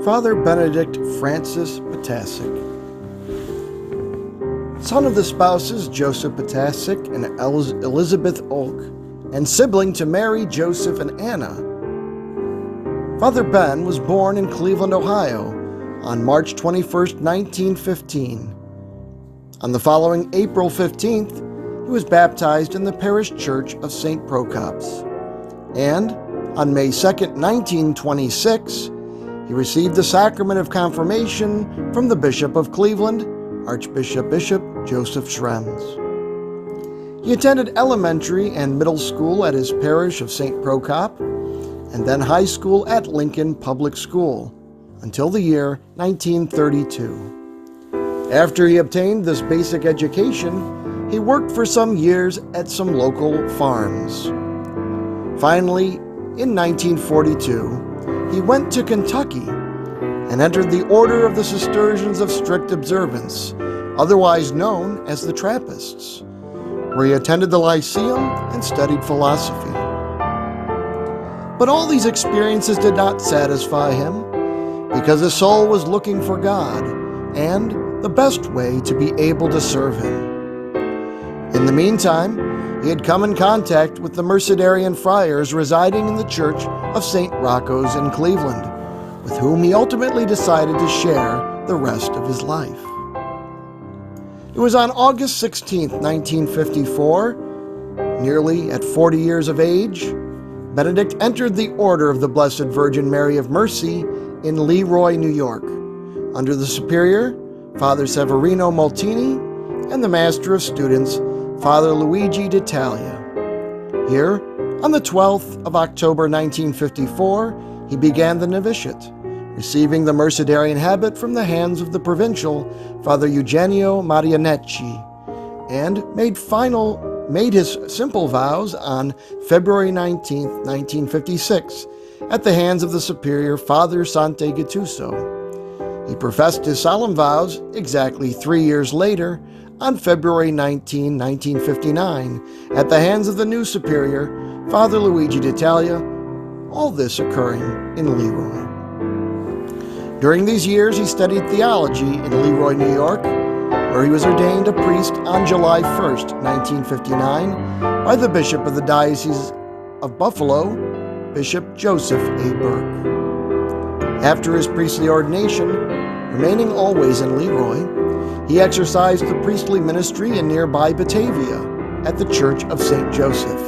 Father Benedict Francis Ptacek. Son of the spouses Joseph Ptacek and Elizabeth Oak, and sibling to Mary, Joseph, and Anna, Father Ben was born in Cleveland, Ohio, on March 21, 1915. On the following April 15th, he was baptized in the parish church of St. Procops. And on May 2, 1926, he received the sacrament of confirmation from the Bishop of Cleveland, Archbishop Joseph Schrems. He attended elementary and middle school at his parish of St. Procop, and then high school at Lincoln Public School, until the year 1932. After he obtained this basic education, he worked for some years at some local farms. Finally, in 1942, he went to Kentucky and entered the Order of the Cistercians of Strict Observance, otherwise known as the Trappists, where he attended the Lyceum and studied philosophy. But all these experiences did not satisfy him, because his soul was looking for God and the best way to be able to serve Him. In the meantime, he had come in contact with the Mercedarian Friars residing in the Church of St. Rocco's in Cleveland, with whom he ultimately decided to share the rest of his life. It was on August 16, 1954, nearly at 40 years of age, Benedict entered the Order of the Blessed Virgin Mary of Mercy in Leroy, New York, under the Superior, Father Severino Maltini, and the Master of Students, Father Luigi d'Italia. Here, on the 12th of October 1954, he began the novitiate, receiving the Mercedarian habit from the hands of the provincial, Father Eugenio Marianecci, and made his simple vows on February 19, 1956, at the hands of the Superior, Father Sante Gattuso. He professed his solemn vows exactly 3 years later, on February 19, 1959, at the hands of the new Superior, Father Luigi d'Italia, all this occurring in Leroy. During these years, he studied theology in Leroy, New York, where he was ordained a priest on July 1, 1959, by the Bishop of the Diocese of Buffalo, Bishop Joseph A. Burke. After his priestly ordination, remaining always in Leroy, he exercised the priestly ministry in nearby Batavia at the Church of St. Joseph.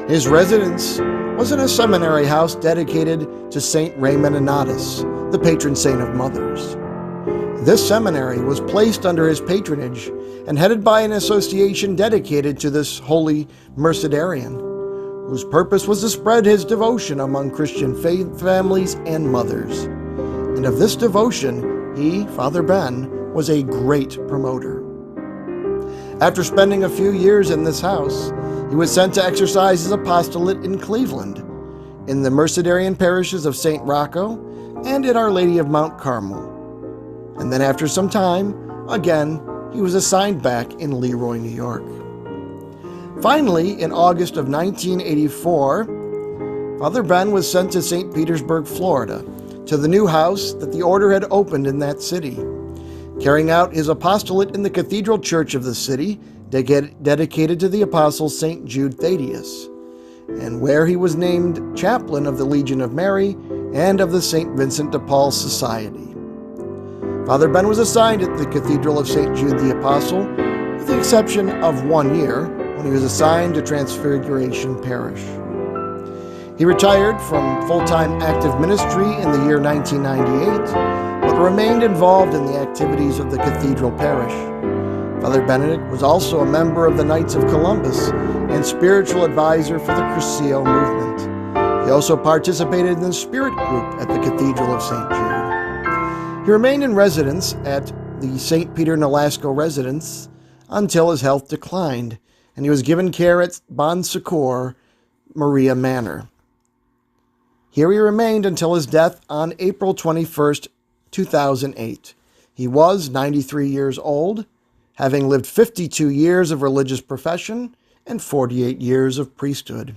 His residence was in a seminary house dedicated to St. Raymond Nonnatus, the patron saint of mothers. This seminary was placed under his patronage and headed by an association dedicated to this holy Mercedarian, whose purpose was to spread his devotion among Christian faith families and mothers. And of this devotion, he, Father Ben, was a great promoter. After spending a few years in this house, he was sent to exercise his apostolate in Cleveland, in the Mercedarian parishes of St. Rocco and in Our Lady of Mount Carmel. And then after some time, again, he was assigned back in Leroy, New York. Finally, in August of 1984, Father Ben was sent to St. Petersburg, Florida, to the new house that the order had opened in that city, carrying out his apostolate in the cathedral church of the city, dedicated to the apostle St. Jude Thaddeus, and where he was named chaplain of the Legion of Mary and of the St. Vincent de Paul Society. Father Ben was assigned at the Cathedral of St. Jude the Apostle, with the exception of 1 year, when he was assigned to Transfiguration Parish. He retired from full-time active ministry in the year 1998, but remained involved in the activities of the cathedral parish. Father Benedict was also a member of the Knights of Columbus and spiritual advisor for the Cursillo movement. He also participated in the Spirit Group at the Cathedral of St. Jude. He remained in residence at the St. Peter Nolasco residence until his health declined, and he was given care at Bon Secours Maria Manor. Here he remained until his death on April 21st, 2008. He was 93 years old, having lived 52 years of religious profession and 48 years of priesthood.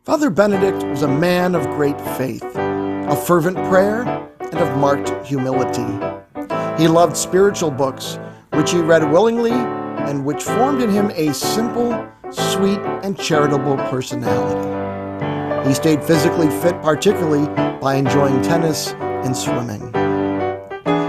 Father Benedict was a man of great faith, of fervent prayer, and of marked humility. He loved spiritual books, which he read willingly and which formed in him a simple, sweet, and charitable personality. He stayed physically fit, particularly by enjoying tennis and swimming.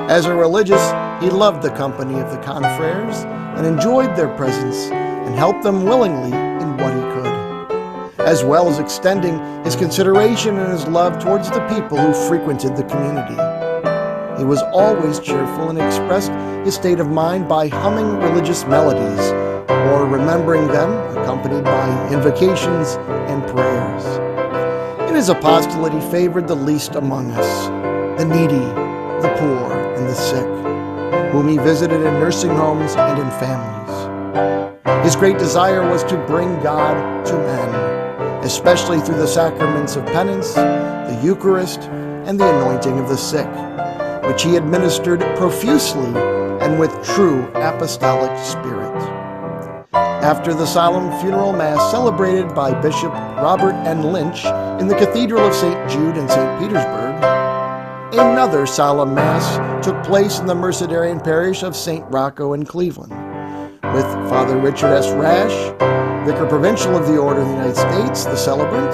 As a religious, he loved the company of the confreres and enjoyed their presence and helped them willingly in what he could, as well as extending his consideration and his love towards the people who frequented the community. He was always cheerful and expressed his state of mind by humming religious melodies or remembering them, accompanied by invocations and prayers. In his apostolate, he favored the least among us, the needy, the poor, and the sick, whom he visited in nursing homes and in families. His great desire was to bring God to men, especially through the sacraments of penance, the Eucharist, and the anointing of the sick, which he administered profusely and with true apostolic spirit. After the solemn funeral mass celebrated by Bishop Robert N. Lynch in the Cathedral of St. Jude in St. Petersburg, another solemn mass took place in the Mercedarian parish of St. Rocco in Cleveland, with Father Richard S. Rash, Vicar Provincial of the Order of the United States, the celebrant,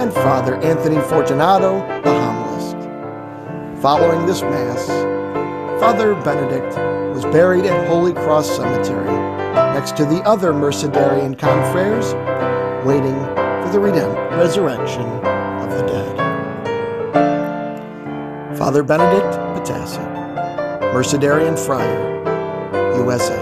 and Father Anthony Fortunato, the homilist. Following this mass, Father Benedict was buried at Holy Cross Cemetery next to the other Mercedarian confreres, waiting for the resurrection of the dead. Father Benedict Ptacek, Mercedarian Friar, USA.